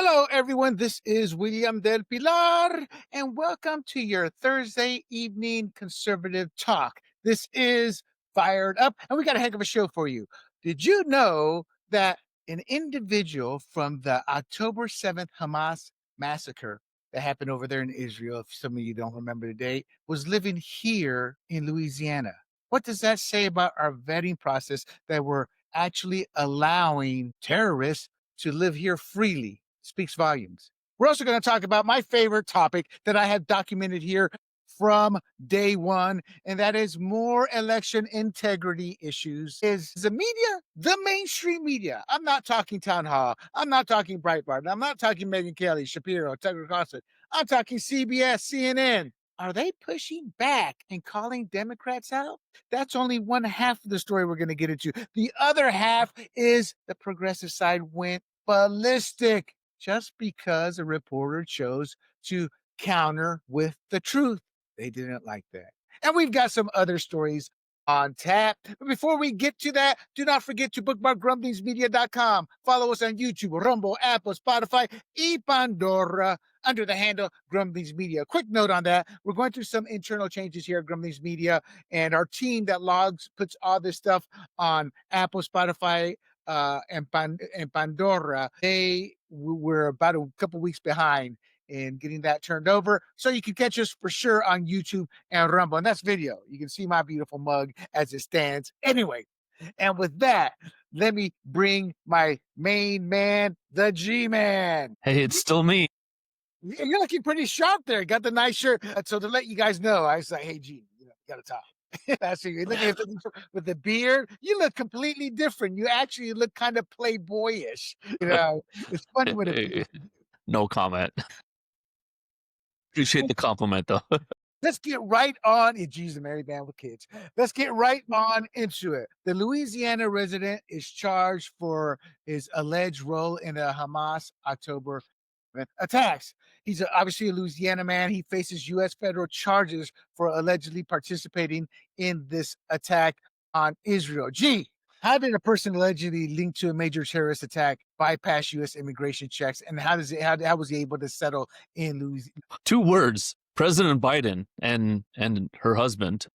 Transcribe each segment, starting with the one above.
Hello, everyone. This is William Del Pilar, and welcome to your Thursday evening conservative talk. This is Fired Up, and we got a heck of a show for you. Did you know that an individual from the October 7th Hamas massacre that happened over there in Israel, if some of you don't remember the date, was living here in Louisiana? What does that say about our vetting process that we're actually allowing terrorists to live here freely? Speaks volumes. We're also going to talk about my favorite topic that I have documented here from day one, and that is more election integrity issues. Is the media, the mainstream media? I'm not talking Town Hall. I'm not talking Breitbart. I'm not talking Megyn Kelly, Shapiro, Tucker Carlson. I'm talking CBS, CNN. Are they pushing back and calling Democrats out? That's only one half of the story we're going to get into. The other half is the progressive side went ballistic just because a reporter chose to counter with the truth. They didn't like that. And we've got some other stories on tap. But before we get to that, do not forget to bookmark grumblingsmedia.com. Follow us on YouTube, Rumble, Apple, Spotify, y Pandora under the handle Grumblings Media. Quick note on that. We're going through some internal changes here at Grumblings Media, and our team that puts all this stuff on Apple, Spotify, and Pandora, they were about a couple weeks behind in getting that turned over. So you can catch us for sure on YouTube and Rumble. And that's video. You can see my beautiful mug as it stands. Anyway, and with that, let me bring my main man, the G-Man. Hey, it's still me. You're looking pretty sharp there. Got the nice shirt. So to let you guys know, I was like, hey, G, you got to talk. That's you. Look at with the beard. You look completely different. You actually look kind of playboyish. It's funny when it. No comment. Appreciate the compliment, though. Let's get right on. Geez, a married man with kids. Let's get right on into it. The Louisiana resident is charged for his alleged role in the Hamas October attacks. He's obviously a Louisiana man. He faces U.S. federal charges for allegedly participating in this attack on Israel. Gee, how did a person allegedly linked to a major terrorist attack bypass U.S. immigration checks, and how was he able to settle in Louisiana? 2 words: President Biden and her husband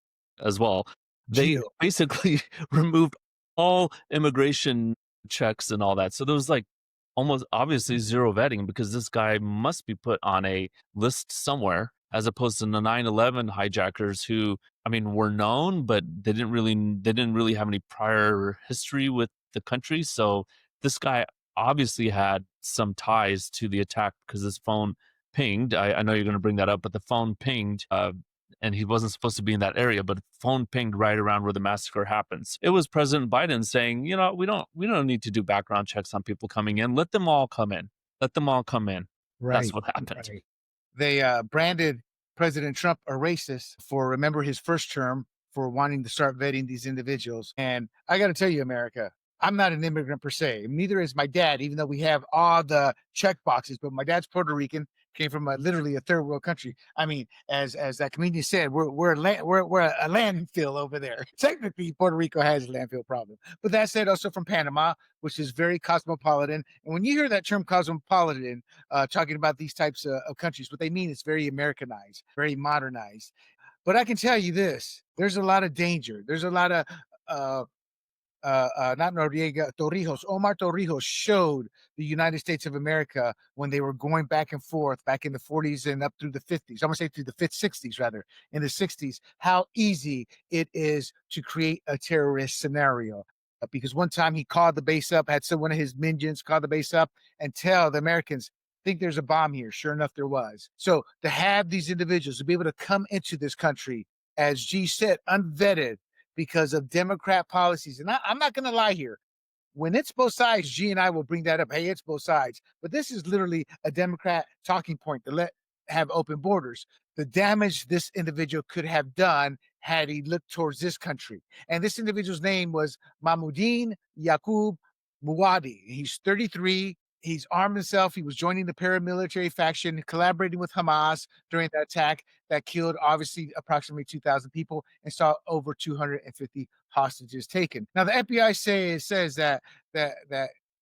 as well. They basically removed all immigration checks and all that. So there was almost obviously zero vetting, because this guy must be put on a list somewhere, as opposed to the 9/11 hijackers who, were known, but they didn't really have any prior history with the country. So this guy obviously had some ties to the attack, because his phone pinged. I know you're going to bring that up, but the phone pinged, and he wasn't supposed to be in that area, but the phone pinged right around where the massacre happens. It was President Biden saying, we don't need to do background checks on people coming in. Let them all come in. Let them all come in. Right. That's what happened. Right. They branded President Trump a racist for, remember, his first term, for wanting to start vetting these individuals. And I got to tell you, America, I'm not an immigrant per se. Neither is my dad, even though we have all the check boxes. But my dad's Puerto Rican, came from literally a third world country. As that comedian said, we're a landfill over there. Technically, Puerto Rico has a landfill problem. But that said, also from Panama, which is very cosmopolitan. And when you hear that term cosmopolitan, talking about these types of countries, what they mean is very Americanized, very modernized. But I can tell you this: there's a lot of danger. There's a lot of not Noriega, Torrijos. Omar Torrijos showed the United States of America, when they were going back and forth back in the 40s and up through the 50s. I'm going to say through the 60s, rather, in the 60s, how easy it is to create a terrorist scenario. Because one time he called the base up, had one of his minions call the base up and tell the Americans, think there's a bomb here. Sure enough, there was. So to have these individuals to be able to come into this country, as G said, unvetted, because of Democrat policies. And I'm not going to lie here. When it's both sides, G and I will bring that up. Hey, it's both sides. But this is literally a Democrat talking point to have open borders. The damage this individual could have done had he looked towards this country. And this individual's name was Mahmoudine Yaqub Muwadi. He's 33. He's armed himself. He was joining the paramilitary faction, collaborating with Hamas during that attack that killed, obviously, approximately 2,000 people and saw over 250 hostages taken. Now, the FBI says that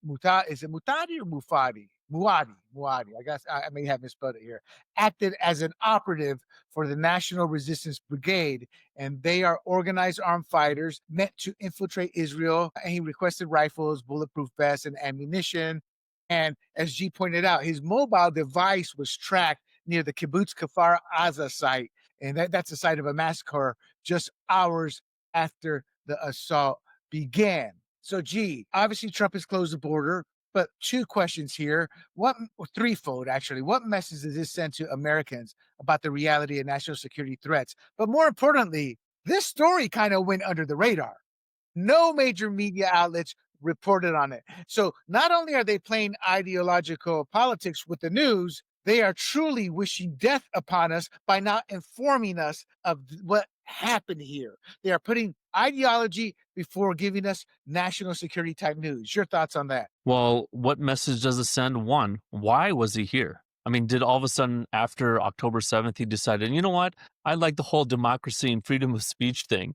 Mutadi, is it Mutadi or Mufadi? Muadi. I may have misspelled it here. Acted as an operative for the National Resistance Brigade, and they are organized armed fighters meant to infiltrate Israel. And he requested rifles, bulletproof vests, and ammunition. And as G pointed out, his mobile device was tracked near the Kibbutz Kfar Aza site, and that's the site of a massacre just hours after the assault began. So, G, obviously Trump has closed the border, but two questions here. What threefold actually? What message does this send to Americans about the reality of national security threats? But more importantly, this story kind of went under the radar. No major media outlets reported on it. So not only are they playing ideological politics with the news, they are truly wishing death upon us by not informing us of what happened here. They are putting ideology before giving us national security type news. Your thoughts on that? Well, what message does it send? One, why was he here? I mean, did all of a sudden after October 7th, he decided, you know what? I like the whole democracy and freedom of speech thing.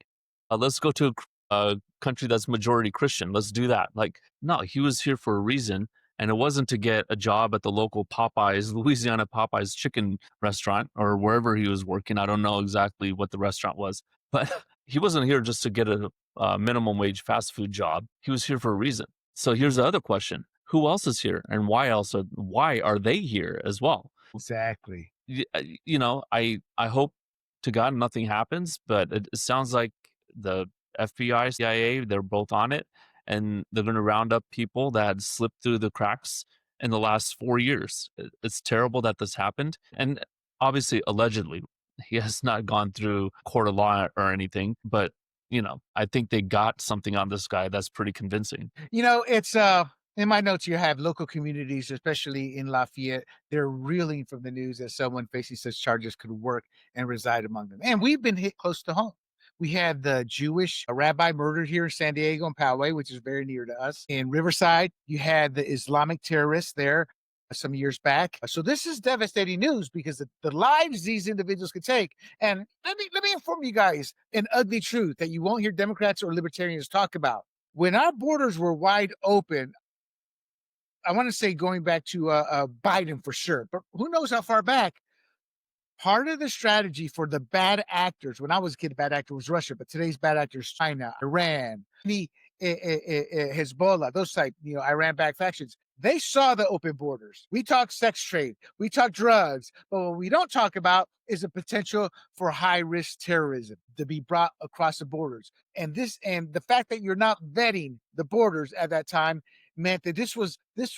Let's go to a country that's majority Christian. Let's do that. Like, no, he was here for a reason. And it wasn't to get a job at the local Popeyes, Louisiana Popeyes chicken restaurant or wherever he was working. I don't know exactly what the restaurant was, but he wasn't here just to get a minimum wage fast food job. He was here for a reason. So here's the other question. Who else is here and why are they here as well? Exactly. I hope to God nothing happens, but it sounds like the FBI, CIA, they're both on it, and they're going to round up people that slipped through the cracks in the last 4 years. It's terrible that this happened, and obviously, allegedly, he has not gone through court of law or anything, but I think they got something on this guy that's pretty convincing. It's in my notes you have local communities, especially in Lafayette, they're reeling from the news that someone facing such charges could work and reside among them. And we've been hit close to home. We had the Jewish rabbi murdered here in San Diego and Poway, which is very near to us. In Riverside, you had the Islamic terrorists there some years back. So this is devastating news because the lives these individuals could take. And let me inform you guys an ugly truth that you won't hear Democrats or libertarians talk about. When our borders were wide open, I want to say going back to Biden for sure, but who knows how far back. Part of the strategy for the bad actors, when I was a kid, bad actor was Russia, but today's bad actors, China, Iran, Hezbollah, those type, Iran-backed factions. They saw the open borders. We talk sex trade, we talk drugs, but what we don't talk about is the potential for high-risk terrorism to be brought across the borders. And the fact that you're not vetting the borders at that time meant that this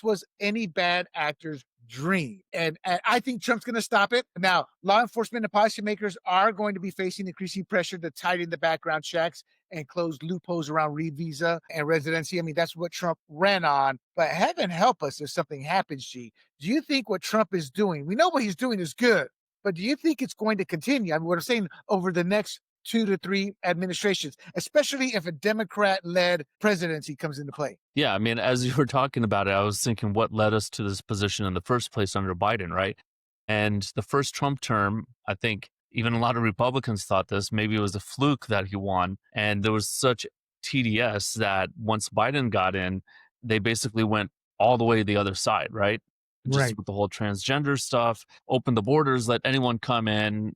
was any bad actor's dream. And I think Trump's going to stop it. Now, law enforcement and policymakers are going to be facing increasing pressure to tighten the background checks and close loopholes around visa and residency. I mean, that's what Trump ran on. But heaven help us if something happens, G. Do you think what Trump is doing, we know what he's doing is good, but do you think it's going to continue? I mean, what I'm saying over the next 2 to 3 administrations, especially if a Democrat-led presidency comes into play? Yeah, I mean, as you were talking about it, I was thinking what led us to this position in the first place under Biden, right? And the first Trump term, I think even a lot of Republicans thought this, maybe it was a fluke that he won. And there was such TDS that once Biden got in, they basically went all the way to the other side, right? Just Right. with the whole transgender stuff, open the borders, let anyone come in,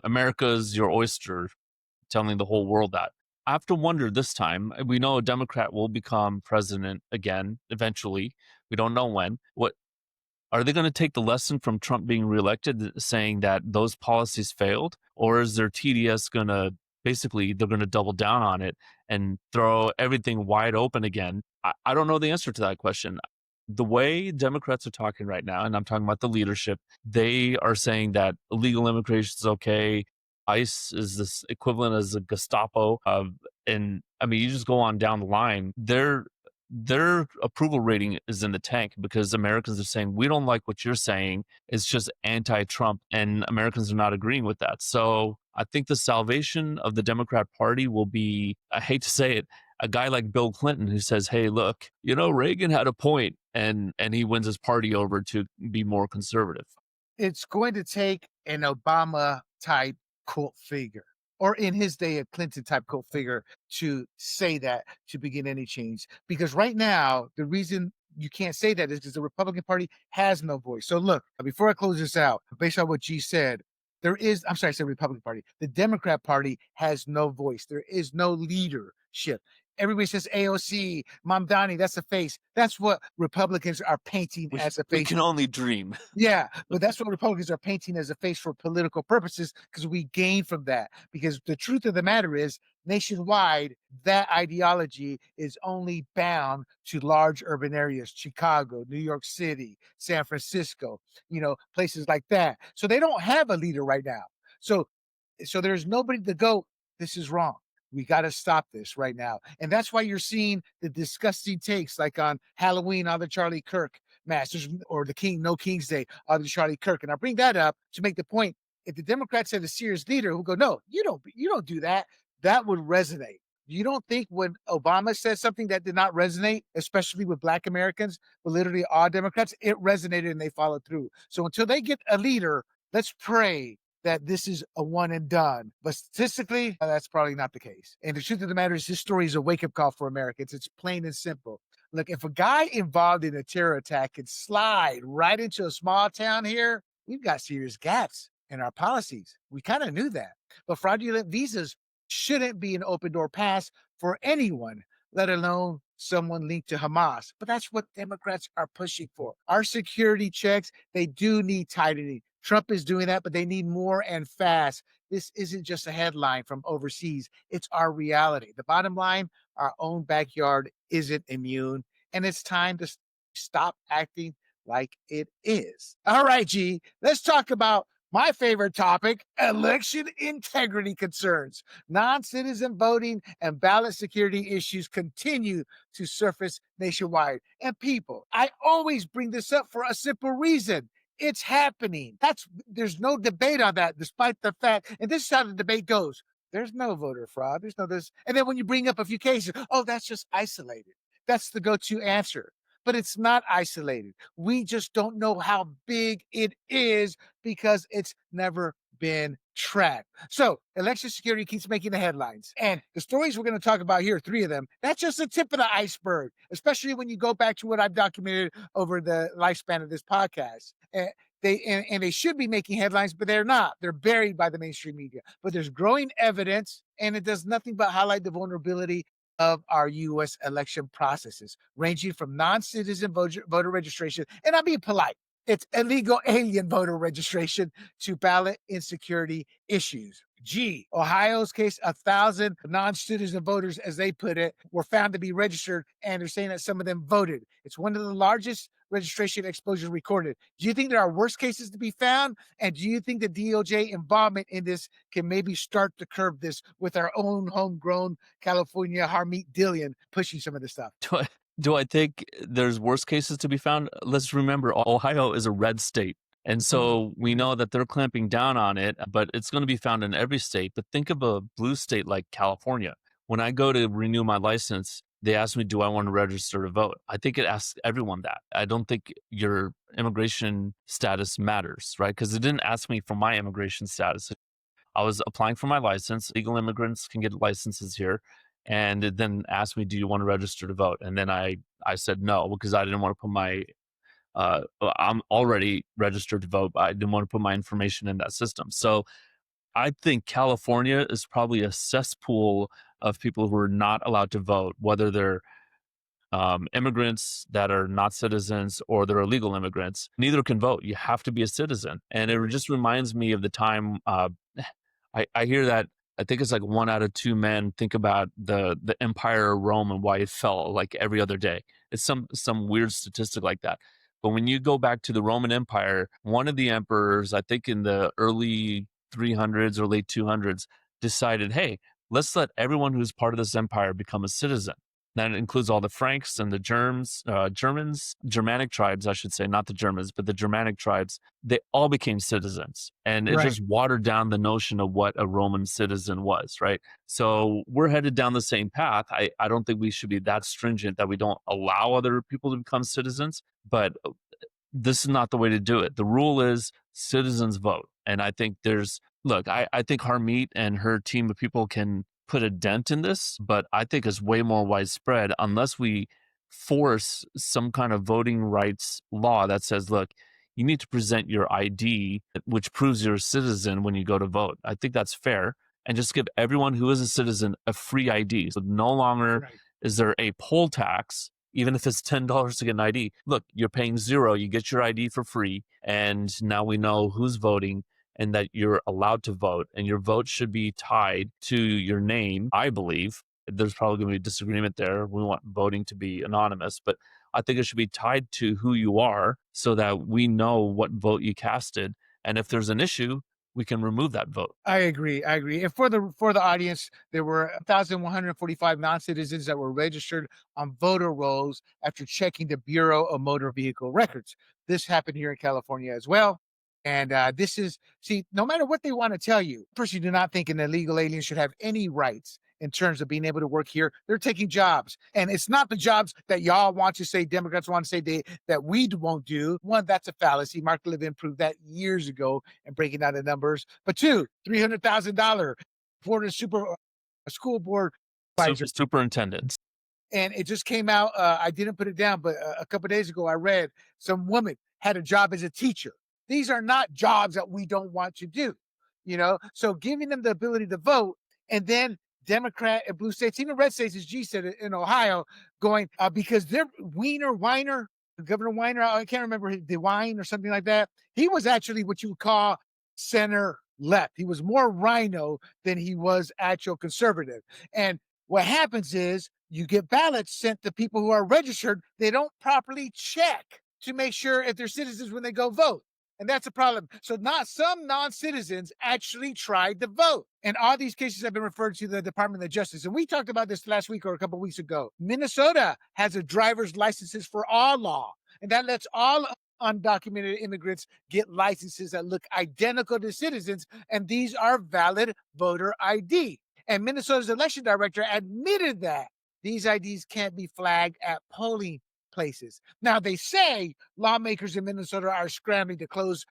America's your oyster, telling the whole world that. I have to wonder this time. We know a Democrat will become president again eventually. We don't know when. What are they going to take the lesson from Trump being reelected, saying that those policies failed, or is their TDS going to basically they're going to double down on it and throw everything wide open again? I don't know the answer to that question. The way Democrats are talking right now, and I'm talking about the leadership, they are saying that illegal immigration is okay. ICE is this equivalent as a Gestapo. And I mean, you just go on down the line. Their approval rating is in the tank because Americans are saying, we don't like what you're saying. It's just anti-Trump, and Americans are not agreeing with that. So I think the salvation of the Democrat Party will be, I hate to say it, a guy like Bill Clinton who says, hey, look, Reagan had a point, and he wins his party over to be more conservative. It's going to take an Obama type cult figure. or in his day, a Clinton type cult figure to say that to begin any change. Because right now, the reason you can't say that is because the Republican Party has no voice. So look, before I close this out, based on what G said, I'm sorry, I said Republican Party. The Democrat Party has no voice. There is no leadership. Everybody says AOC, Mamdani, that's a face. That's what Republicans are painting as a We face. can only dream. Yeah, but that's what Republicans are painting as a face for political purposes because we gain from that. Because the truth of the matter is, nationwide, that ideology is only bound to large urban areas, Chicago, New York City, San Francisco, places like that. So they don't have a leader right now. So there's nobody to go, this is wrong. We got to stop this right now. And that's why you're seeing the disgusting takes like on Halloween on the Charlie Kirk Masters or the No King's Day on the Charlie Kirk. And I bring that up to make the point. If the Democrats had a serious leader who go, no, you don't do that, that would resonate. You don't think when Obama said something that did not resonate, especially with Black Americans, but literally all Democrats, it resonated and they followed through. So until they get a leader, let's pray that this is a one and done. But statistically, that's probably not the case. And the truth of the matter is this story is a wake-up call for Americans. It's plain and simple. Look, if a guy involved in a terror attack could slide right into a small town here, we've got serious gaps in our policies. We kind of knew that. But fraudulent visas shouldn't be an open door pass for anyone, let alone someone linked to Hamas. But that's what Democrats are pushing for. Our security checks, they do need tightening. Trump is doing that, but they need more and fast. This isn't just a headline from overseas. It's our reality. The bottom line, our own backyard isn't immune, and it's time to stop acting like it is. All right, G, let's talk about my favorite topic, election integrity concerns. Non-citizen voting and ballot security issues continue to surface nationwide. And people, I always bring this up for a simple reason. It's happening. There's no debate on that, despite the fact, and this is how the debate goes. There's no voter fraud. There's no this. And then when you bring up a few cases, oh, that's just isolated. That's the go-to answer. But it's not isolated. We just don't know how big it is because it's never been tracked. So election security keeps making the headlines. And the stories we're going to talk about here, 3 of them, that's just the tip of the iceberg, especially when you go back to what I've documented over the lifespan of this podcast. And they should be making headlines, but they're not. They're buried by the mainstream media. But there's growing evidence, and it does nothing but highlight the vulnerability of our U.S. election processes, ranging from non-citizen voter registration, and I'm being polite, it's illegal alien voter registration, to ballot insecurity issues. G, Ohio's case, 1,000 non-citizen voters, as they put it, were found to be registered, and they're saying that some of them voted. It's one of the largest registration exposures recorded. Do you think there are worse cases to be found? And do you think the DOJ involvement in this can maybe start to curb this with our own homegrown California Harmeet Dillon pushing some of this stuff? Do I think there's worse cases to be found? Let's remember, Ohio is a red state. And so we know that they're clamping down on it, but it's going to be found in every state. But think of a blue state like California. When I go to renew my license, they ask me, do I want to register to vote? I think it asks everyone that. I don't think your immigration status matters, right? Because it didn't ask me for my immigration status. I was applying for my license. Legal immigrants can get licenses here. And it then asked me, do you want to register to vote? And then I said no, because I didn't want to put my I'm already registered to vote, but I didn't want to put my information in that system. So I think California is probably a cesspool of people who are not allowed to vote, whether they're immigrants that are not citizens or they're illegal immigrants. Neither can vote. You have to be a citizen. And it just reminds me of the time I hear that. I think it's like 1 out of 2 men think about the Empire of Rome and why it fell like every other day. It's some weird statistic like that. But when you go back to the Roman Empire, one of the emperors, I think in the early 300s or late 200s, decided, hey, let's let everyone who's part of this empire become a citizen. That includes all the Franks and the Germans, Germanic tribes, I should say, not the Germans, but the Germanic tribes. They all became citizens. And it just watered down the notion of what a Roman citizen was, right? So we're headed down the same path. I don't think we should be that stringent that we don't allow other people to become citizens, but this is not the way to do it. The rule is citizens vote. And I think there's Look, I think Harmeet and her team of people can put a dent in this, but I think it's way more widespread unless we force some kind of voting rights law that says, look, you need to present your ID, which proves you're a citizen when you go to vote. I think that's fair. And just give everyone who is a citizen a free ID. So no longer Right. is there a poll tax, even if it's $10 to get an ID. Look, you're paying zero, you get your ID for free. And now we know who's voting and that you're allowed to vote, and your vote should be tied to your name, I believe. There's probably going to be disagreement there. We want voting to be anonymous, but I think it should be tied to who you are so that we know what vote you casted. And if there's an issue, we can remove that vote. I agree. I agree. And for the audience, there were 1,145 non-citizens that were registered on voter rolls after checking the Bureau of Motor Vehicle Records. This happened here in California as well. And this is, see, no matter what they want to tell you, personally do not think an illegal alien should have any rights in terms of being able to work here. They're taking jobs. And it's not the jobs that y'all want to say, Democrats want to say that we won't do. One, that's a fallacy. Mark Levin proved that years ago and breaking down the numbers. But two, $300,000 Florida school board advisor. Superintendents. And it just came out. I didn't put it down, but a couple of days ago, I read some woman had a job as a teacher. These are not jobs that we don't want to do, So giving them the ability to vote, and then Democrat and blue states, even red states, as G said in Ohio, going because they're Governor Weiner, I can't remember the Wine or something like that. He was actually what you would call center left. He was more rhino than he was actual conservative. And what happens is you get ballots sent to people who are registered. They don't properly check to make sure if they're citizens when they go vote. And that's a problem. So not some non-citizens actually tried to vote. And all these cases have been referred to the Department of Justice. And we talked about this last week or a couple of weeks ago. Minnesota has a driver's licenses for all law. And that lets all undocumented immigrants get licenses that look identical to citizens. And these are valid voter ID. And Minnesota's election director admitted that these IDs can't be flagged at polling places. Now, they say lawmakers in Minnesota are scrambling to close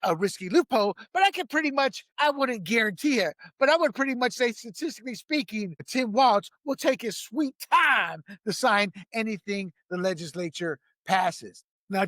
a risky loophole, but I wouldn't guarantee it, but I would pretty much say, statistically speaking, Tim Walz will take his sweet time to sign anything the legislature passes. Now,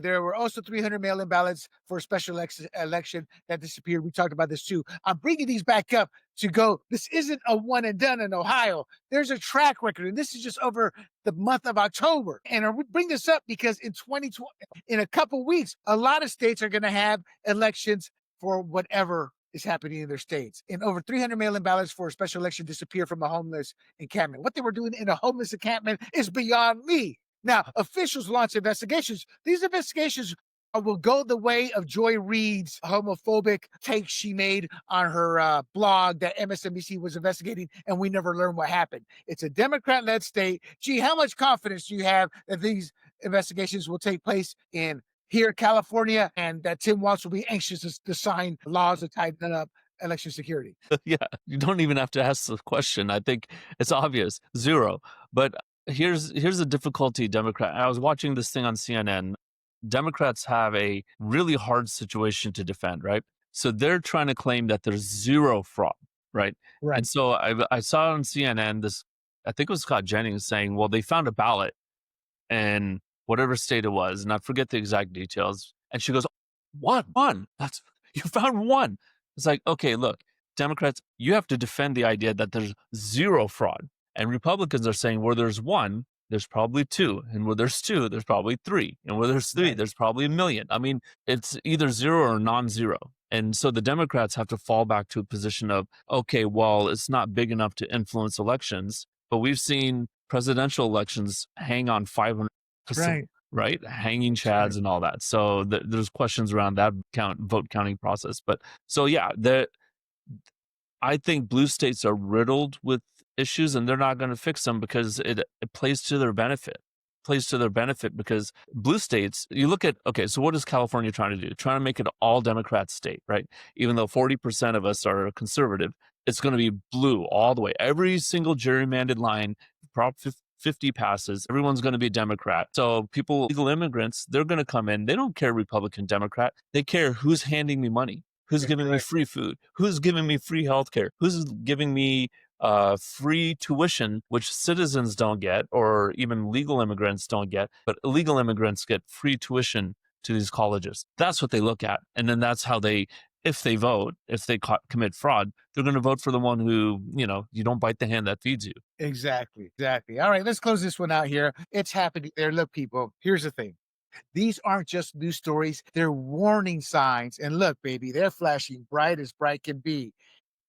there were also 300 mail-in ballots for a special election that disappeared. We talked about this too. I'm bringing these back up to go, this isn't a one and done in Ohio. There's a track record, and this is just over the month of October. And I bring this up because in 2020, in a couple weeks, a lot of states are going to have elections for whatever is happening in their states. And over 300 mail-in ballots for a special election disappeared from a homeless encampment. What they were doing in a homeless encampment is beyond me. Now, officials launched investigations. These investigations will go the way of Joy Reid's homophobic take she made on her blog that MSNBC was investigating, and we never learned what happened. It's a Democrat-led state. Gee, how much confidence do you have that these investigations will take place in here, California, and that Tim Walz will be anxious to sign laws to tighten up election security? Yeah, you don't even have to ask the question. I think it's obvious. Zero. But here's the difficulty, Democrat. I was watching this thing on CNN. Democrats have a really hard situation to defend, right? So they're trying to claim that there's zero fraud, right? Right. And so I saw on CNN this, I think it was Scott Jennings saying, well, they found a ballot in whatever state it was, and I forget the exact details. And she goes, one. You found one. It's like, okay, look, Democrats, you have to defend the idea that there's zero fraud. And Republicans are saying where there's one, there's probably two. And where there's two, there's probably three. And where there's three, there's probably a million. I mean, it's either zero or non-zero. And so the Democrats have to fall back to a position of, okay, well, it's not big enough to influence elections, but we've seen presidential elections hang on 500%, right? Hanging chads and all that. So there's questions around that vote counting process. But so, yeah, I think blue states are riddled with issues, and they're not going to fix them because it plays to their benefit. Because blue states, you look at, okay, so what is California trying to do? Trying to make it all Democrat state, right? Even though 40% of us are conservative, it's going to be blue all the way. Every single gerrymandered line, Prop 50 passes, everyone's going to be Democrat. So legal immigrants, they're going to come in. They don't care Republican, Democrat. They care who's handing me money. Who's That's giving me correct. free food? Who's giving me free healthcare? Who's giving me free tuition, which citizens don't get, or even legal immigrants don't get, but illegal immigrants get free tuition to these colleges. That's what they look at. And then that's how they, if they vote, if they commit fraud, they're going to vote for the one who, you don't bite the hand that feeds you. Exactly. Exactly. All right, let's close this one out here. It's happening there. Look, people, here's the thing. These aren't just news stories, they're warning signs. And look, baby, they're flashing bright as bright can be.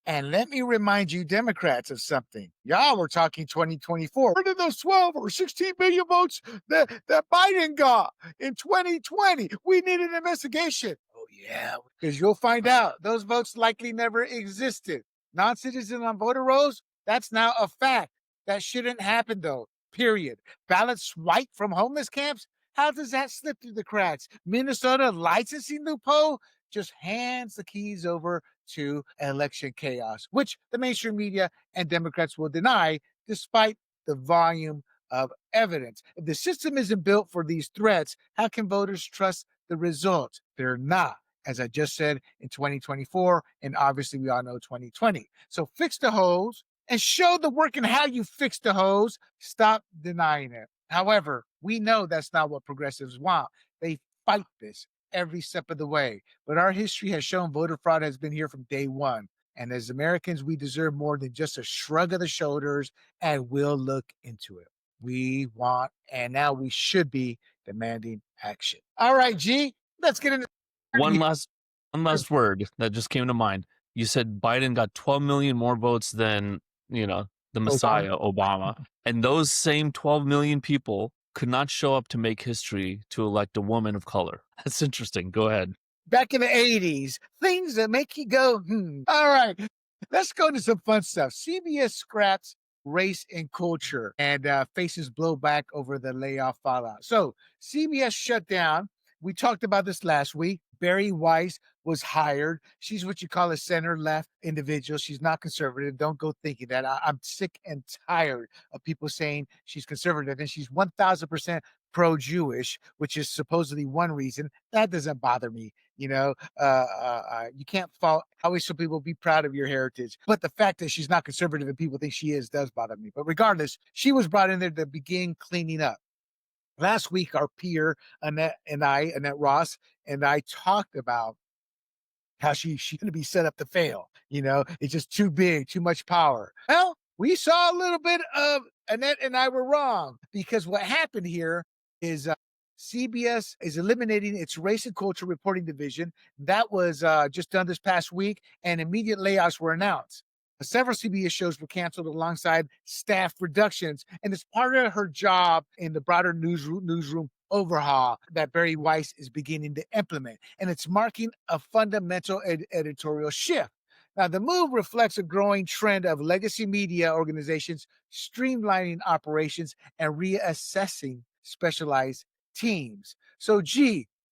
And let me remind you, Democrats, of something. Y'all were talking 2024. Where did those 12 or 16 million votes that Biden got in 2020? We need an investigation. Oh, yeah, because you'll find out those votes likely never existed. Non citizen on voter rolls, that's now a fact. That shouldn't happen, though, period. Ballots swiped from homeless camps? How does that slip through the cracks? Minnesota licensing loophole just hands the keys over to election chaos, which the mainstream media and Democrats will deny despite the volume of evidence. If the system isn't built for these threats, how can voters trust the results? They're not, as I just said, in 2024, and obviously we all know 2020. So fix the holes and show the work in how you fix the hose. Stop denying it. However, we know that's not what progressives want. They fight this every step of the way. But our history has shown voter fraud has been here from day one. And as Americans, we deserve more than just a shrug of the shoulders, and we'll look into it. We want, and now we should be demanding action. All right, G, let's get into One last word that just came to mind. You said Biden got 12 million more votes than, the Messiah, Obama. And those same 12 million people could not show up to make history to elect a woman of color. That's interesting. Go ahead. Back in the 80s, things that make you go, All right, let's go into some fun stuff. CBS scraps race and culture and faces blowback over the layoff fallout. So CBS shut down. We talked about this last week. Barry Weiss was hired. She's what you call a center left individual. She's not conservative. Don't go thinking that. I'm sick and tired of people saying she's conservative, and she's 1000% pro-Jewish, which is supposedly one reason. That doesn't bother me. You can't fault. I always tell people be proud of your heritage. But the fact that she's not conservative and people think she is does bother me. But regardless, she was brought in there to begin cleaning up. Last week, our peer, Annette Ross, and I talked about how she's going to be set up to fail. It's just too big, too much power. Well, we saw a little bit of Annette and I were wrong, because what happened here is CBS is eliminating its race and culture reporting division. That was just done this past week, and immediate layoffs were announced. Several CBS shows were canceled alongside staff reductions, and it's part of her job in the broader newsroom overhaul that Barry Weiss is beginning to implement, and it's marking a fundamental editorial shift. Now, the move reflects a growing trend of legacy media organizations streamlining operations and reassessing specialized teams. So,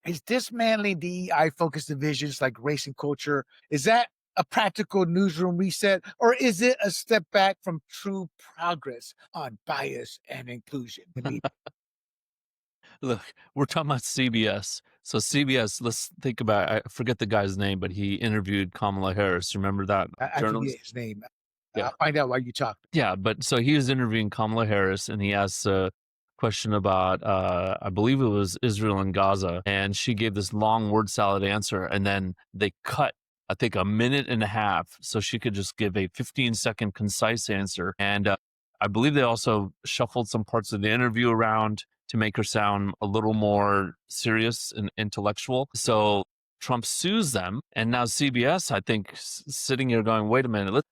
is dismantling DEI-focused divisions like race and culture, is that a practical newsroom reset, or is it a step back from true progress on bias and inclusion? Look, we're talking about CBS. So CBS, let's think about, I forget the guy's name, but he interviewed Kamala Harris. Remember that I journalist? forget his name. Yeah. I'll find out why you talk. Yeah, but so he was interviewing Kamala Harris, and he asked a question about, I believe it was Israel and Gaza, and she gave this long word salad answer, and then they cut, I think, a minute and a half, so she could just give a 15-second concise answer. And I believe they also shuffled some parts of the interview around to make her sound a little more serious and intellectual. So Trump sues them, and now CBS, I think, sitting here going, wait a minute,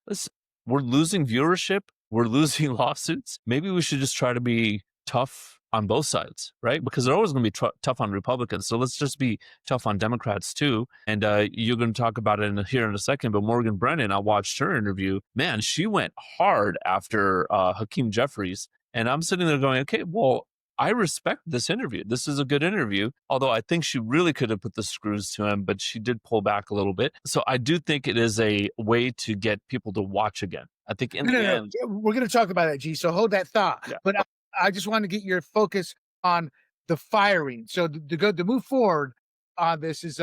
we're losing viewership, we're losing lawsuits. Maybe we should just try to be tough on both sides, right? Because they're always going to be tough on Republicans. So let's just be tough on Democrats too. And you're going to talk about it here in a second, but Morgan Brennan, I watched her interview. Man, she went hard after Hakeem Jeffries. And I'm sitting there going, okay, well, I respect this interview. This is a good interview, although I think she really could have put the screws to him, but she did pull back a little bit. So I do think it is a way to get people to watch again. I think in the end, we're going to talk about that, G. So hold that thought. Yeah. But I just want to get your focus on the firing. So to move forward on this is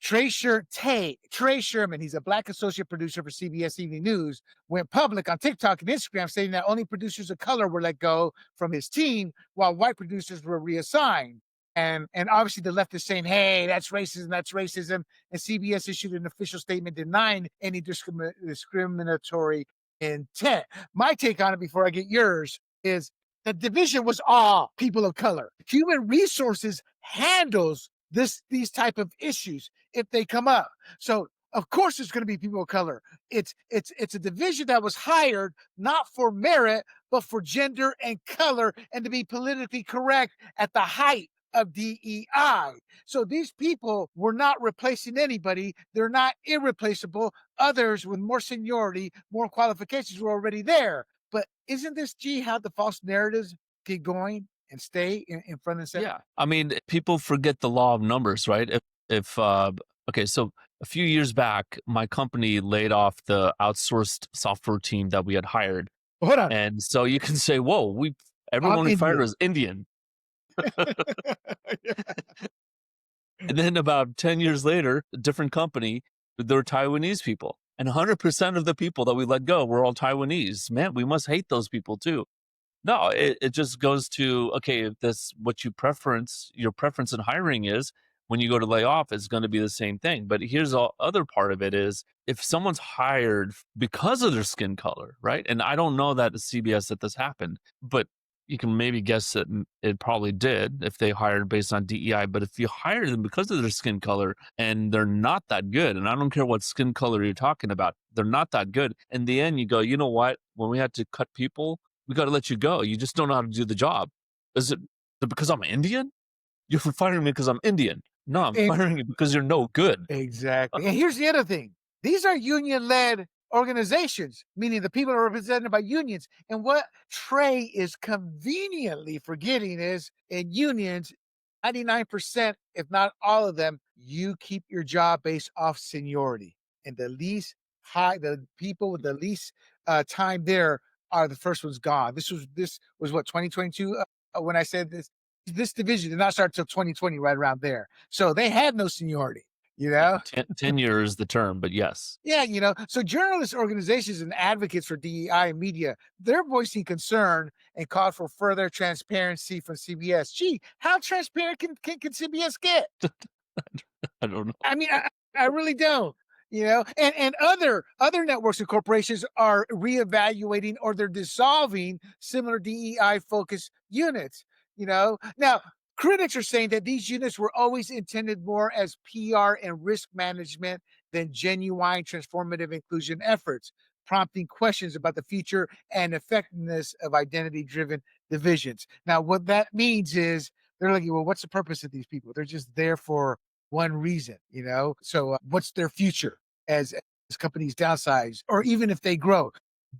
Trey Sherman, he's a black associate producer for CBS Evening News, went public on TikTok and Instagram saying that only producers of color were let go from his team while white producers were reassigned. And obviously the left is saying, hey, that's racism, that's racism. And CBS issued an official statement denying any discriminatory intent. My take on it before I get yours is the division was all people of color. Human resources handles these type of issues if they come up. So of course it's going to be people of color. It's a division that was hired not for merit, but for gender and color and to be politically correct at the height of DEI. So these people were not replacing anybody. They're not irreplaceable. Others with more seniority, more qualifications were already there. But isn't this, how the false narratives get going and stay in front and center? Yeah. I mean, people forget the law of numbers, right? Okay, so a few years back, my company laid off the outsourced software team that we had hired. Hold on. And so you can say, whoa, everyone we fired was Indian. And then about 10 years later, a different company, they're Taiwanese people. And 100% of the people that we let go were all Taiwanese. Man, we must hate those people too. No, it just goes to, okay, if that's what your preference in hiring is, when you go to lay off, it's going to be the same thing. But here's the other part of it is if someone's hired because of their skin color, right? And I don't know that at CBS that this happened, but you can maybe guess that it probably did if they hired based on DEI. But if you hire them because of their skin color and they're not that good, and I don't care what skin color you're talking about, they're not that good. In the end, you go, you know what? When we had to cut people, we got to let you go. You just don't know how to do the job. Is it because I'm Indian? You're firing me because I'm Indian. No, I'm firing you because you're no good. Exactly. And here's the other thing. These are union-led organizations, meaning the people are represented by unions. And what Trey is conveniently forgetting is in unions, 99%, if not all of them, you keep your job based off seniority. And the people with the least time there are the first ones gone. This was what, 2022 when I said this division did not start until 2020, right around there. So they had no seniority. 10 years the term, but yes. Yeah, so journalist organizations and advocates for DEI and media, they're voicing concern and called for further transparency from CBS. Gee, how transparent can CBS get? I don't know. I mean, I really don't. And other networks and corporations are reevaluating or they're dissolving similar DEI focused units. Now critics are saying that these units were always intended more as PR and risk management than genuine transformative inclusion efforts, prompting questions about the future and effectiveness of identity-driven divisions. Now, what that means is they're like, well, what's the purpose of these people? They're just there for one reason, So what's their future as companies downsize, or even if they grow?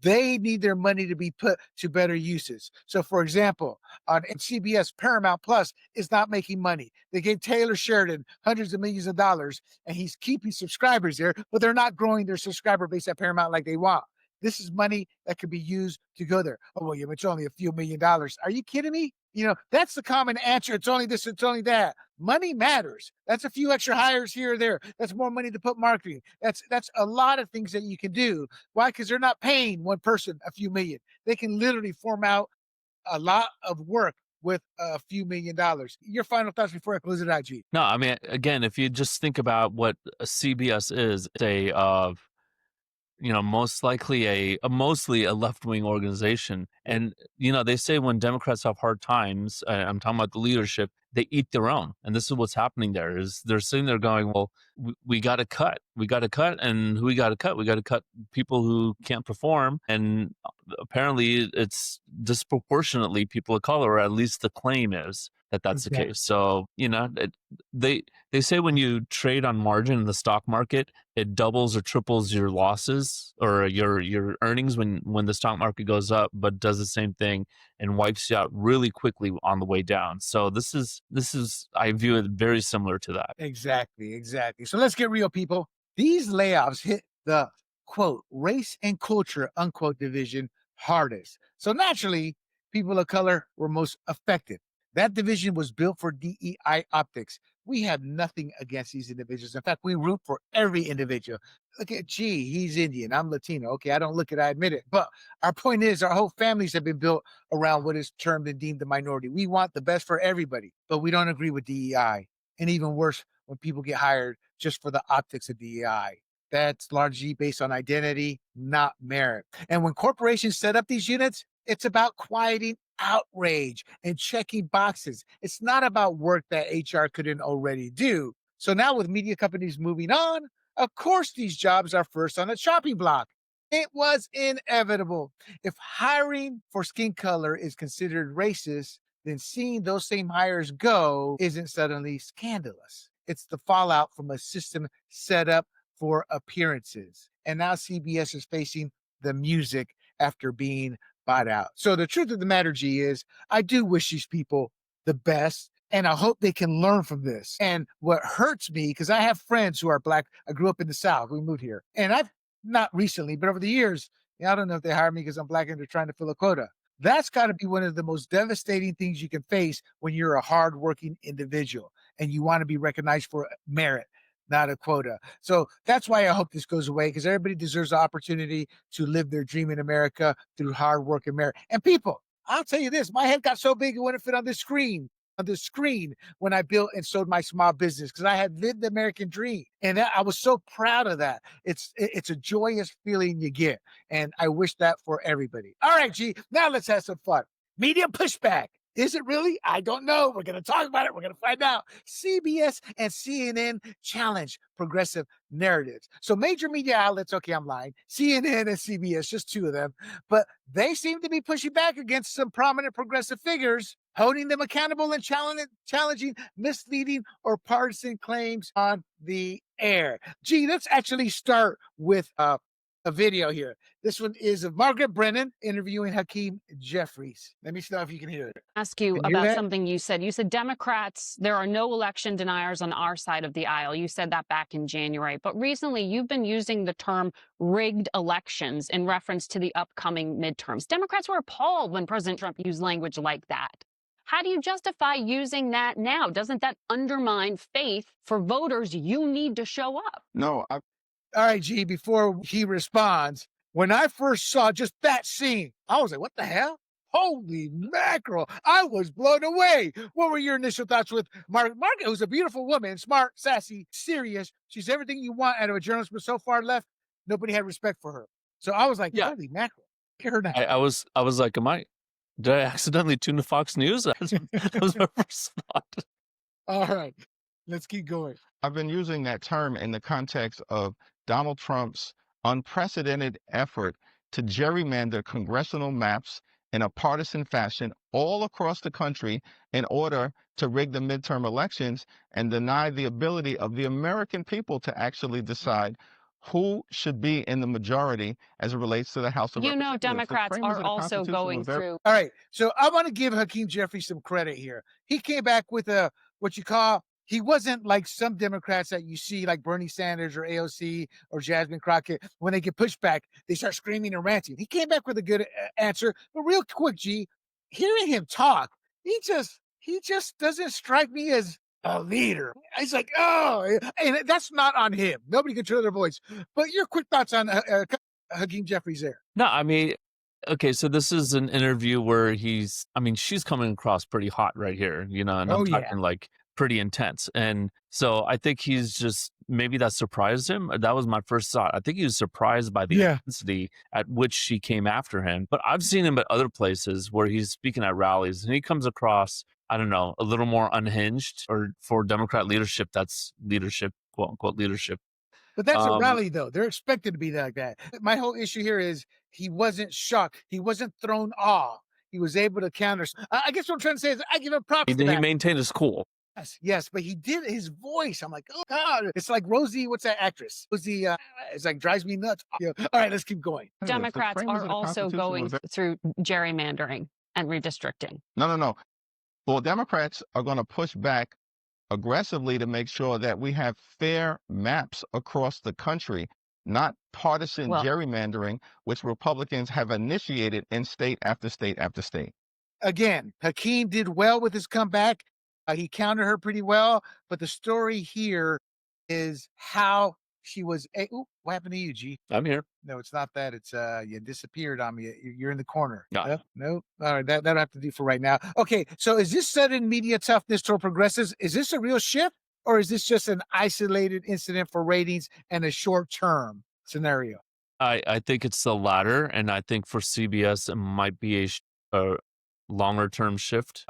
They need their money to be put to better uses. So, for example, on CBS, Paramount Plus is not making money. They gave Taylor Sheridan hundreds of millions of dollars, and he's keeping subscribers there, but they're not growing their subscriber base at Paramount like they want. This is money that could be used to go there. Oh, William, it's only a few $1,000,000. Are you kidding me? That's the common answer. It's only this, it's only that. Money matters. That's a few extra hires here or there. That's more money to put marketing. That's a lot of things that you can do. Why? Because they're not paying one person a few million. They can literally form out a lot of work with a few $1,000,000. Your final thoughts before I close it out, G? No, I mean, again, if you just think about what a CBS is, it's mostly a left-wing organization. And, they say when Democrats have hard times, I'm talking about the leadership, they eat their own. And this is what's happening there is they're sitting there going, well, we got to cut. We got to cut. And who we got to cut? We got to cut people who can't perform. And apparently it's disproportionately people of color, or at least the claim is that that's the case. So, they say when you trade on margin in the stock market, it doubles or triples your losses or your earnings when the stock market goes up, but does the same thing and wipes you out really quickly on the way down. So this is I view it very similar to that. Exactly. So let's get real, people. These layoffs hit the quote race and culture unquote division hardest. So naturally, people of color were most affected. That division was built for DEI optics. We have nothing against these individuals. In fact, we root for every individual. Look at he's Indian, I'm Latino. Okay, I don't look it, I admit it. But our point is, our whole families have been built around what is termed and deemed the minority. We want the best for everybody, but we don't agree with DEI. And even worse, when people get hired just for the optics of DEI. That's largely based on identity, not merit. And when corporations set up these units, it's about quieting outrage and checking boxes. It's not about work that HR couldn't already do. So now, with media companies moving on, of course, these jobs are first on the chopping block. It was inevitable. If hiring for skin color is considered racist, then seeing those same hires go isn't suddenly scandalous. It's the fallout from a system set up for appearances. And now CBS is facing the music after being bought out. So the truth of the matter, G, is I do wish these people the best. And I hope they can learn from this. And what hurts me, because I have friends who are Black, I grew up in the South, we moved here. And I've not recently, but over the years, I don't know if they hired me because I'm Black and they're trying to fill a quota. That's got to be one of the most devastating things you can face when you're a hardworking individual and you want to be recognized for merit, not a quota. So that's why I hope this goes away, because everybody deserves the opportunity to live their dream in America through hard work and merit. And people, I'll tell you this, my head got so big it wouldn't fit on this screen. When I built and sold my small business, because I had lived the American dream, and I was so proud of that. It's a joyous feeling you get, and I wish that for everybody. All right, G, now let's have some fun. Media pushback. Is it really? I don't know. We're going to talk about it. We're going to find out. CBS and CNN challenge progressive narratives. So major media outlets, okay, I'm lying, CNN and CBS, just two of them, but they seem to be pushing back against some prominent progressive figures, holding them accountable and challenging misleading or partisan claims on the air. Gee, let's actually start with a video here. This one is of Margaret Brennan interviewing Hakeem Jeffries. Let me know if you can hear it. Ask you about something you said. You said Democrats, there are no election deniers on our side of the aisle. You said that back in January. But recently, you've been using the term rigged elections in reference to the upcoming midterms. Democrats were appalled when President Trump used language like that. How do you justify using that now? Doesn't that undermine faith for voters you need to show up? No. All right, G, before he responds, when I first saw just that scene, I was like, what the hell? Holy mackerel. I was blown away. What were your initial thoughts with Margaret, who's a beautiful woman, smart, sassy, serious. She's everything you want out of a journalist, but so far left, nobody had respect for her. So I was like, holy mackerel. Look at her now. I was like, did I accidentally tune to Fox News? That was my first thought. All right, let's keep going. I've been using that term in the context of Donald Trump's unprecedented effort to gerrymander congressional maps in a partisan fashion all across the country in order to rig the midterm elections and deny the ability of the American people to actually decide who should be in the majority as it relates to the House of Representatives. You know, Democrats are also going through. All right, so I want to give Hakeem Jeffries some credit here. He came back with he wasn't like some Democrats that you see, like Bernie Sanders or AOC or Jasmine Crockett. When they get pushed back, they start screaming and ranting. He came back with a good answer. But real quick, G, hearing him talk, he just doesn't strike me as a leader. He's like, oh, and that's not on him. Nobody can control their voice. But your quick thoughts on Hakeem Jeffries there. No, I mean, okay, so this is an interview where she's coming across pretty hot right here, and I'm talking like pretty intense. And so I think he's just, maybe that surprised him. That was my first thought. I think he was surprised by the intensity at which she came after him. But I've seen him at other places where he's speaking at rallies and he comes across, I don't know, a little more unhinged, or for Democrat leadership, that's leadership, quote unquote leadership. But that's a rally, though. They're expected to be like that. My whole issue here is he wasn't shocked. He wasn't thrown off. He was able to counter. I guess what I'm trying to say is I give him props. He maintained his cool. Yes, but he did his voice. I'm like, oh God, it's like Rosie. What's that actress? Rosie. It's like drives me nuts. All right, let's keep going. Democrats are also going through gerrymandering and redistricting. No. Well, Democrats are going to push back aggressively to make sure that we have fair maps across the country, not partisan gerrymandering, which Republicans have initiated in state after state after state. again, Hakeem did well with his comeback. He countered her pretty well. But the story here is how she was. Ooh, what happened to you, G? I'm here. No, it's not that. It's you disappeared on me. You're in the corner. No. No. All right, that'll have to do for right now. Okay, so is this sudden media toughness toward progressives? Is this a real shift, or is this just an isolated incident for ratings and a short-term scenario? I think it's the latter, and I think for CBS it might be a longer term shift.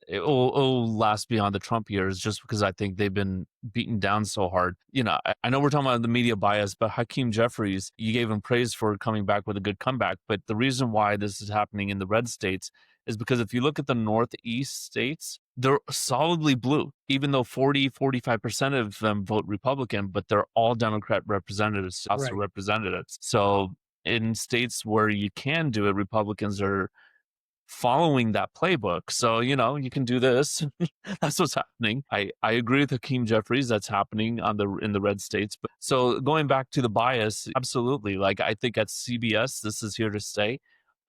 It'll last beyond the Trump years, just because I think they've been beaten down so hard. I know we're talking about the media bias, but Hakeem Jeffries, you gave him praise for coming back with a good comeback. But the reason why this is happening in the red states is because if you look at the Northeast states, they're solidly blue, even though 45% of them vote Republican, but they're all Democrat representatives, House of Representatives. So in states where you can do it, Republicans are following that playbook. So, you can do this. That's what's happening. I agree with Hakeem Jeffries. That's happening in the red states. But so going back to the bias, absolutely. Like, I think at CBS, this is here to stay.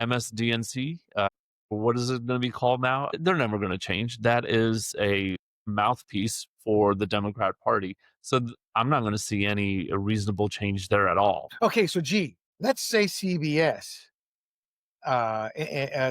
MSDNC, what is it going to be called now? They're never going to change. That is a mouthpiece for the Democrat Party. So I'm not going to see any reasonable change there at all. Okay, so G, let's say CBS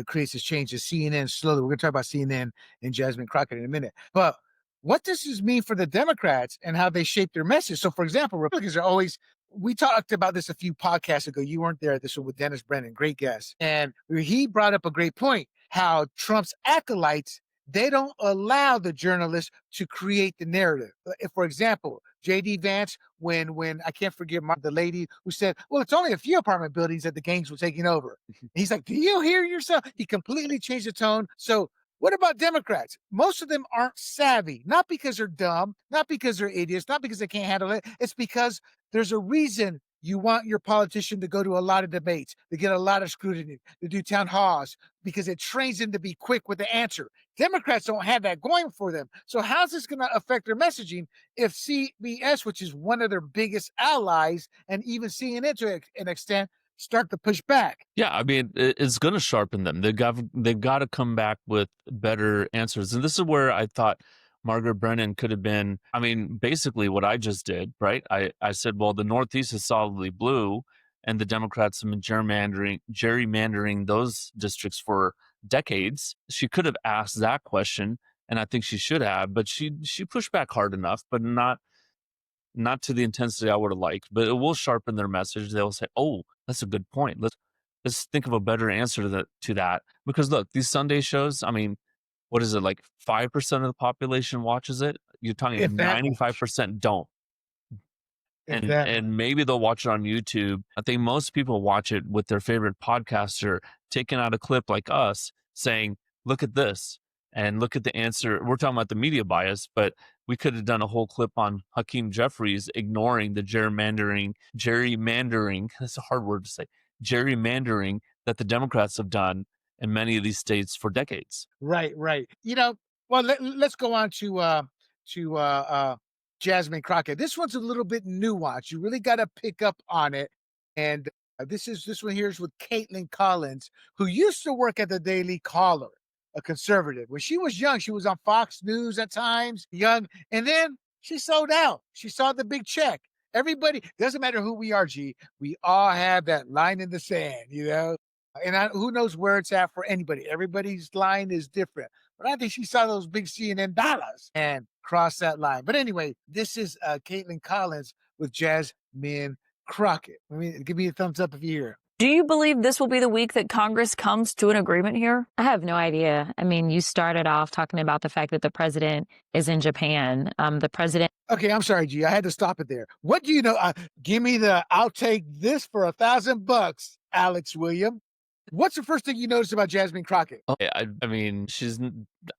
creates this change to CNN slowly. We're going to talk about CNN and Jasmine Crockett in a minute. But what does this mean for the Democrats and how they shape their message? So, for example, Republicans are always, we talked about this a few podcasts ago. You weren't there. This was with Dennis Brennan, great guest. And he brought up a great point, how Trump's acolytes, they don't allow the journalists to create the narrative. If, for example, J.D. Vance, when I can't forget the lady who said, well, it's only a few apartment buildings that the gangs were taking over. He's like, do you hear yourself? He completely changed the tone. So what about Democrats? Most of them aren't savvy, not because they're dumb, not because they're idiots, not because they can't handle it. It's because there's a reason you want your politician to go to a lot of debates, to get a lot of scrutiny, to do town halls, because it trains them to be quick with the answer. Democrats don't have that going for them. So how's this going to affect their messaging if CBS, which is one of their biggest allies, and even CNN to an extent, start to push back? Yeah, I mean, it's going to sharpen them. They've got to come back with better answers. And this is where I thought Margaret Brennan could have been, I mean, basically what I just did, right? I said, well, the Northeast is solidly blue, and the Democrats have been gerrymandering those districts for decades. She could have asked that question, and I think she should have, but she pushed back hard enough, but not to the intensity I would have liked. But it will sharpen their message. They'll say, oh, that's a good point. Let's think of a better answer to that. Because look, these Sunday shows, I mean, what is it, like 5% of the population watches it? You're talking 95% don't. And maybe they'll watch it on YouTube. I think most people watch it with their favorite podcaster taking out a clip like us saying, look at this and look at the answer. We're talking about the media bias, but we could have done a whole clip on Hakeem Jeffries ignoring the gerrymandering, that's a hard word to say, gerrymandering that the Democrats have done in many of these states for decades. Right. Well, let's go on to Jasmine Crockett. This one's a little bit nuanced. You really got to pick up on it. And this one here is with Caitlin Collins, who used to work at the Daily Caller, a conservative. When she was young, she was on Fox News at times, young, and then she sold out. She saw the big check. Everybody, doesn't matter who we are, G, we all have that line in the sand, And who knows where it's at for anybody. Everybody's line is different. But I think she saw those big CNN dollars and crossed that line. But anyway, this is Caitlin Collins with Jasmine Crockett. Give me a thumbs up if you hear it. Do you believe this will be the week that Congress comes to an agreement here? I have no idea. I mean, you started off talking about the fact that the president is in Japan. The president. Okay, I'm sorry, G. I had to stop it there. What do you know? Give me I'll take this for $1,000, Alex William. What's the first thing you noticed about Jasmine Crockett? Okay, I mean,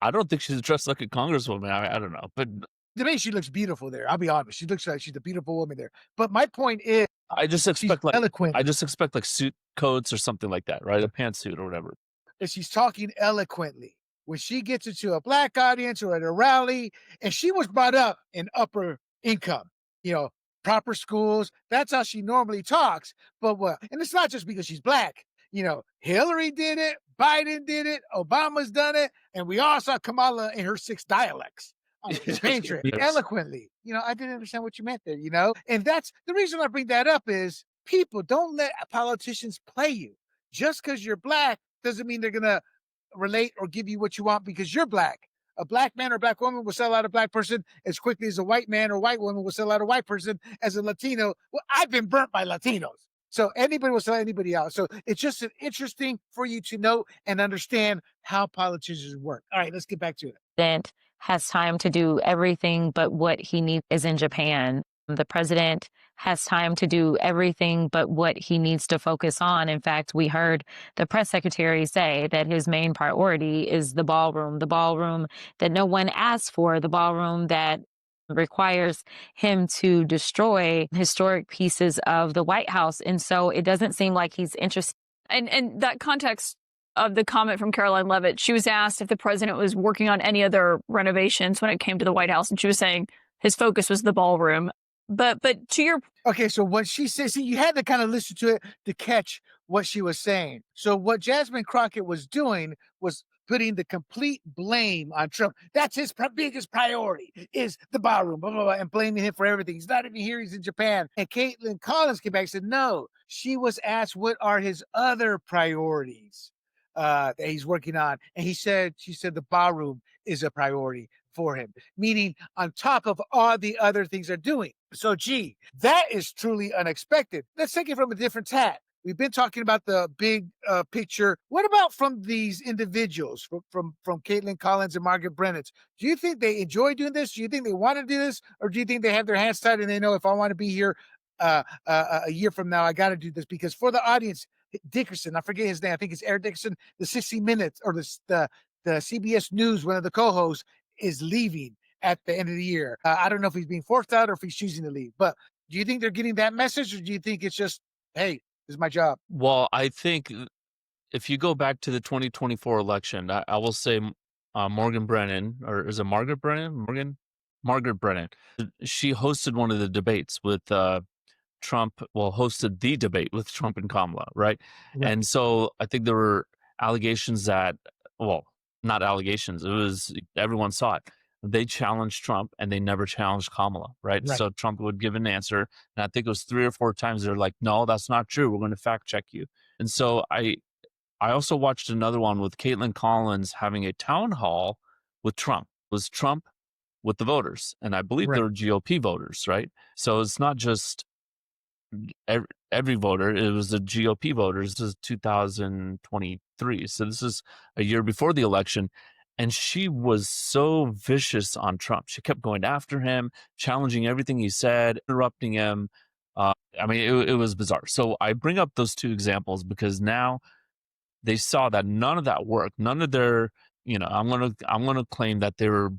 I don't think she's dressed like a congresswoman. I don't know, but to me, she looks beautiful there. I'll be honest. She looks like she's a beautiful woman there. But my point is, I just expect eloquent. I just expect like suit coats or something like that, right? A pantsuit or whatever. And she's talking eloquently. When she gets into a black audience or at a rally, and she was brought up in upper income, proper schools. That's how she normally talks. But and it's not just because she's black. Hillary did it, Biden did it, Obama's done it, and we all saw Kamala in her 6 dialects on the campaign trail eloquently. I didn't understand what you meant there, And that's the reason I bring that up is people don't let politicians play you. Just because you're black doesn't mean they're going to relate or give you what you want because you're black. A black man or black woman will sell out a black person as quickly as a white man or white woman will sell out a white person as a Latino. Well, I've been burnt by Latinos. So anybody will sell anybody out. So it's just interesting for you to know and understand how politicians work. All right, let's get back to it. President has time to do everything but what he needs is in Japan. The president has time to do everything but what he needs to focus on. In fact, we heard the press secretary say that his main priority is the ballroom that no one asked for, the ballroom that requires him to destroy historic pieces of the White House. And so it doesn't seem like he's interested. And that context of the comment from Caroline Leavitt, she was asked if the president was working on any other renovations when it came to the White House, and she was saying his focus was the ballroom. But to your okay, so what she said, see, you had to kind of listen to it to catch what she was saying. So what Jasmine Crockett was doing was putting the complete blame on Trump. That's his biggest priority is the ballroom, blah, blah, blah, and blaming him for everything. He's not even here. He's in Japan. And Caitlin Collins came back and said, no, she was asked, what are his other priorities that he's working on? And she said the ballroom is a priority for him, meaning on top of all the other things they're doing. So, gee, that is truly unexpected. Let's take it from a different tack. We've been talking about the big picture. What about from these individuals, from Caitlin Collins and Margaret Brennan? Do you think they enjoy doing this? Do you think they want to do this? Or do you think they have their hands tied and they know if I want to be here a year from now, I got to do this? Because for the audience, Dickerson, I forget his name. I think it's Eric Dickerson, the 60 Minutes or the CBS News, one of the co-hosts, is leaving at the end of the year. I don't know if he's being forced out or if he's choosing to leave. But do you think they're getting that message, or do you think it's just, hey, this is my job? Well, I think if you go back to the 2024 election, I will say Morgan Brennan, or is it Margaret Brennan? Margaret Brennan. She hosted one of the debates with Trump, hosted the debate with Trump and Kamala, right? And so I think there were allegations that, not allegations, it was, everyone saw it. They challenged Trump and they never challenged Kamala, right? So Trump would give an answer. And I think it was 3 or 4 times they're like, no, that's not true. We're going to fact check you. And so I also watched another one with Caitlin Collins having a town hall with Trump. It was Trump with the voters. And I believe they were GOP voters, right? So it's not just every voter, it was the GOP voters. This is 2023. So this is a year before the election. And she was so vicious on Trump. She kept going after him, challenging everything he said, interrupting him. It was bizarre. So I bring up those 2 examples because now they saw that none of that worked. None of their, I'm gonna claim that they were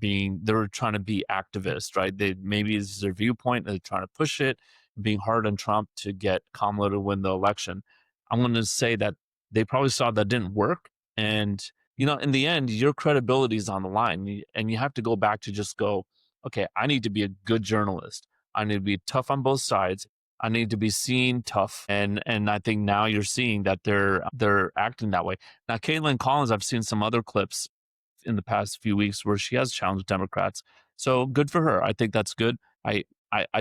trying to be activists, right? Maybe it's their viewpoint, they're trying to push it, being hard on Trump to get Kamala to win the election. I'm going to say that they probably saw that didn't work. And, in the end, your credibility is on the line. And you have to go back to just go, okay, I need to be a good journalist. I need to be tough on both sides. I need to be seen tough. And I think now you're seeing that they're acting that way. Now, Caitlin Collins, I've seen some other clips in the past few weeks where she has challenged Democrats. So good for her. I think that's good. I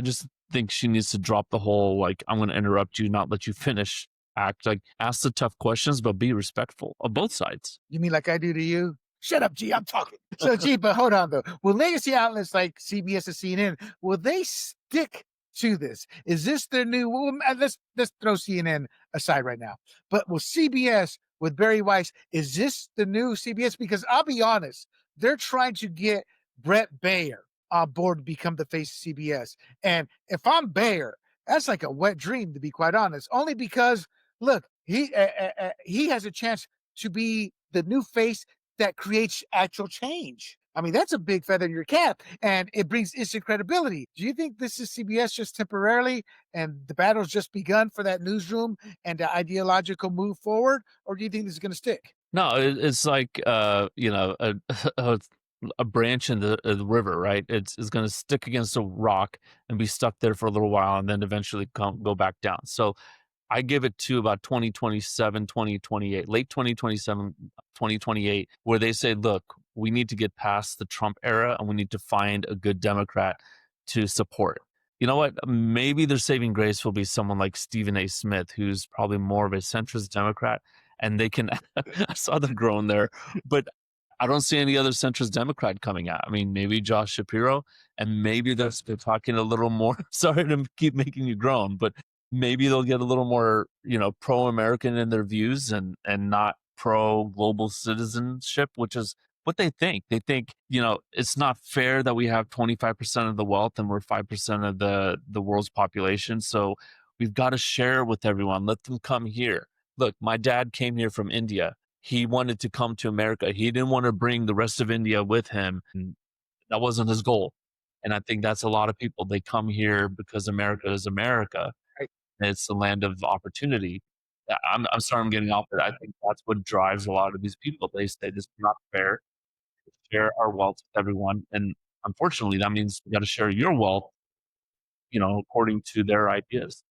just think she needs to drop the whole, I'm going to interrupt you, not let you finish act. Ask the tough questions, but be respectful of both sides. You mean like I do to you? Shut up, G, I'm talking. So, G, but hold on, though. Will legacy outlets like CBS and CNN, will they stick to this? Is this their new, let's throw CNN aside right now. But will CBS with Barry Weiss, is this the new CBS? Because I'll be honest, they're trying to get Brett Baer on board to become the face of CBS. And if I'm Baer, that's like a wet dream, to be quite honest. Only because, look, he has a chance to be the new face that creates actual change. I mean, that's a big feather in your cap, and it brings instant credibility. Do you think this is CBS just temporarily, and the battle's just begun for that newsroom and the ideological move forward, or do you think this is going to stick? No, it's like a branch in the river, right? It's going to stick against a rock and be stuck there for a little while and then eventually go back down. So I give it to about 2027, 2028, late 2027, 2028, where they say, look, we need to get past the Trump era and we need to find a good Democrat to support. You know what? Maybe their saving grace will be someone like Stephen A. Smith, who's probably more of a centrist Democrat, and they can, I saw them groan there, but I don't see any other centrist Democrat coming out. I mean, maybe Josh Shapiro, and maybe they're talking a little more. Sorry to keep making you groan, but maybe they'll get a little more, pro-American in their views and not pro-global citizenship, which is what they think. They think, it's not fair that we have 25% of the wealth and we're 5% of the world's population. So we've got to share with everyone. Let them come here. Look, my dad came here from India. He wanted to come to America. He didn't want to bring the rest of India with him. And that wasn't his goal. And I think that's a lot of people. They come here because America is America. Right. And it's the land of opportunity. I'm sorry I'm getting off it. I think that's what drives a lot of these people. They say this is not fair. Share our wealth with everyone. And unfortunately, that means we got to share your wealth, according to their ideas.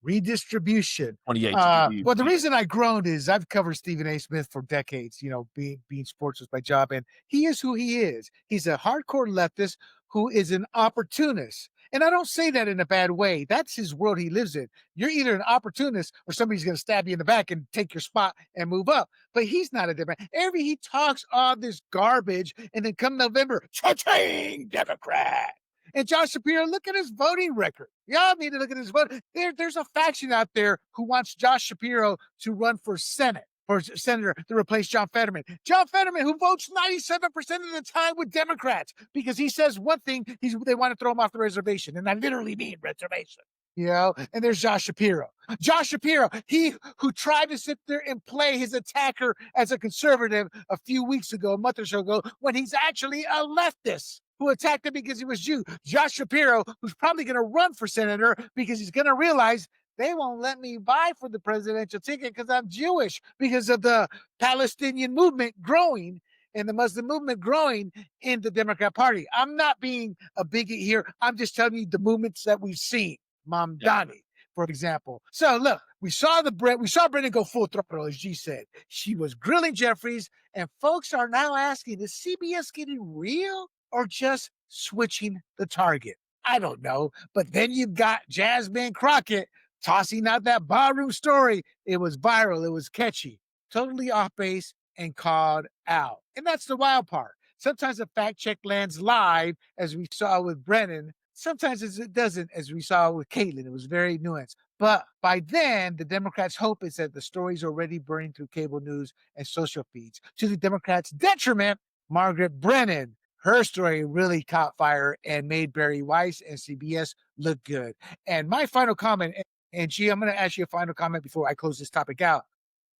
Redistribution. 28. Well, the reason I groaned is I've covered Stephen A. Smith for decades, being sports was my job, and he is who he is. He's a hardcore leftist who is an opportunist. And I don't say that in a bad way. That's his world he lives in. You're either an opportunist or somebody's going to stab you in the back and take your spot and move up. But he's not a Democrat. He talks all this garbage, and then come November, cha-ching, Democrat. And Josh Shapiro, look at his voting record. Y'all need to look at his vote. There's a faction out there who wants Josh Shapiro to run for Senate, for senator, to replace John Fetterman. John Fetterman, who votes 97% of the time with Democrats because he says one thing, they want to throw him off the reservation. And I literally mean reservation. And there's Josh Shapiro. Josh Shapiro, he who tried to sit there and play his attacker as a conservative a few weeks ago, a month or so ago, when he's actually a leftist who attacked him because he was Jew. Josh Shapiro, who's probably going to run for senator because he's going to realize they won't let me vie for the presidential ticket because I'm Jewish, because of the Palestinian movement growing and the Muslim movement growing in the Democrat Party. I'm not being a bigot here. I'm just telling you the movements that we've seen. Mamdani, for example. So look, we saw Brennan go full throttle, as G said. She was grilling Jeffries, and folks are now asking, is CBS getting real or just switching the target? I don't know. But then you got Jasmine Crockett tossing out that barroom story. It was viral. It was catchy. Totally off base and called out. And that's the wild part. Sometimes a fact check lands live, as we saw with Brennan. Sometimes it doesn't, as we saw with Caitlin. It was very nuanced. But by then, the Democrats' hope is that the story's already burning through cable news and social feeds. To the Democrats' detriment, Margaret Brennan, her story really caught fire and made Barry Weiss and CBS look good. And my final comment, and G, I'm going to ask you a final comment before I close this topic out,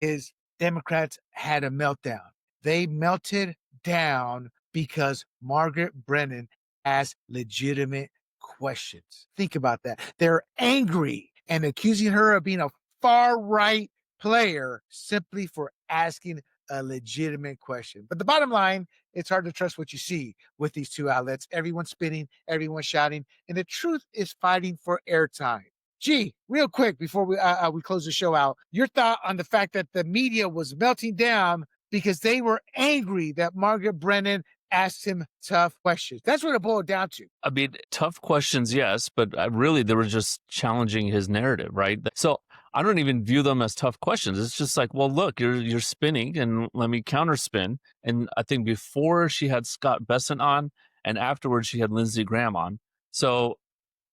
is Democrats had a meltdown. They melted down because Margaret Brennan asked legitimate questions. Think about that. They're angry and accusing her of being a far-right player simply for asking a legitimate question. But the bottom line, it's hard to trust what you see with these two outlets. Everyone's spinning, everyone's shouting, and the truth is fighting for airtime. Gee, real quick before we close the show out, your thought on the fact that the media was melting down because they were angry that Margaret Brennan asked him tough questions. That's what it boiled down to. I mean, tough questions, yes, but really they were just challenging his narrative, right? So I don't even view them as tough questions. It's just like, well, look, you're spinning, and let me counterspin. And I think before she had Scott Bessent on, and afterwards she had Lindsey Graham on. So,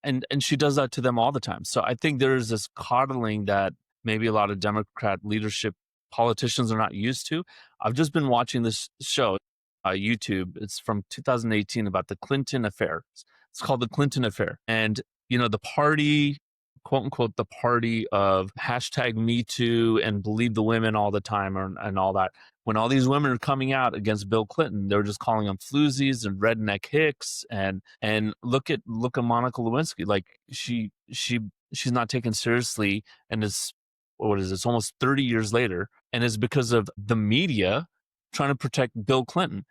and she does that to them all the time. So I think there's this coddling that maybe a lot of Democrat leadership politicians are not used to. I've just been watching this show, YouTube. It's from 2018 about the Clinton affair. It's called the Clinton affair. And, the party, quote unquote, the party of hashtag Me Too and believe the women all the time and all that. When all these women are coming out against Bill Clinton, they're just calling them floozies and redneck hicks. And look at Monica Lewinsky. Like she's not taken seriously, and it's almost 30 years later, and it's because of the media trying to protect Bill Clinton.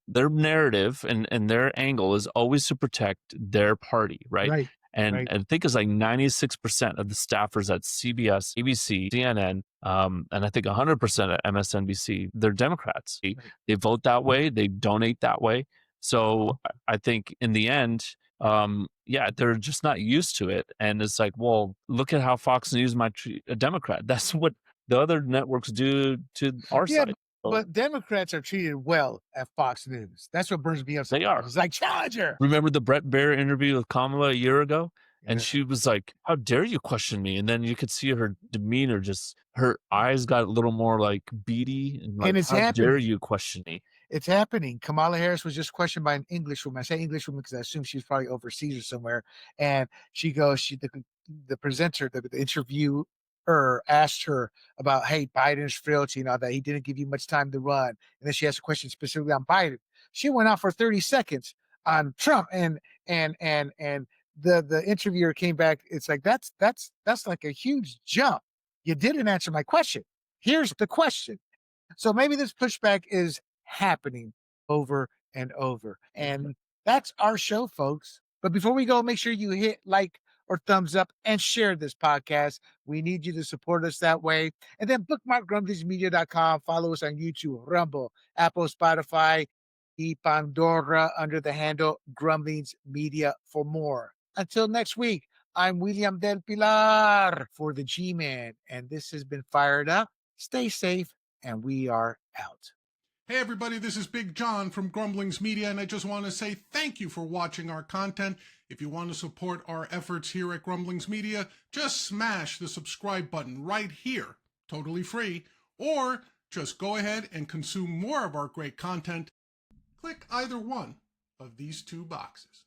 Their narrative and their angle is always to protect their party, right? And Right. I think it's like 96% of the staffers at CBS, ABC, CNN, and I think 100% at MSNBC, they're Democrats. Right. They vote that way. They donate that way. So I think in the end, yeah, they're just not used to it. And it's like, well, look at how Fox News might treat a Democrat. That's what the other networks do to our Yeah, side. but Democrats are treated well at Fox News. That's what burns me up. They are. It's like Challenger. Remember the Brett Baer interview with Kamala a year ago? And Yeah. she was like, "How dare you question me?" And then you could see her demeanor, just her eyes got a little more like beady and like, And it's "How dare happening. you question me?" It's happening. Kamala Harris was just questioned by an Englishwoman. I say Englishwoman because I assume she's probably overseas or somewhere. And she goes, the presenter, the interviewer asked her about, hey, Biden's frailty and all that. He didn't give you much time to run. And then she asked a question specifically on Biden. She went out for 30 seconds on Trump, and the interviewer came back. It's like that's like a huge jump. You didn't answer my question. Here's the question. So maybe this pushback is happening over and over. And that's our show, folks. But before we go, make sure you hit like or thumbs up and share this podcast. We need you to support us that way. And then bookmark grumblingsmedia.com. Follow us on YouTube, Rumble, Apple, Spotify, Pandora under the handle Grumblings Media for more. Until next week, I'm William Del Pilar for the Jee-Man, and this has been Fired Up. Stay safe, and we are out. Hey everybody, this is Big John from Grumblings Media, and I just want to say thank you for watching our content. If you want to support our efforts here at Grumblings Media, just smash the subscribe button right here, totally free, or just go ahead and consume more of our great content. Click either one of these two boxes.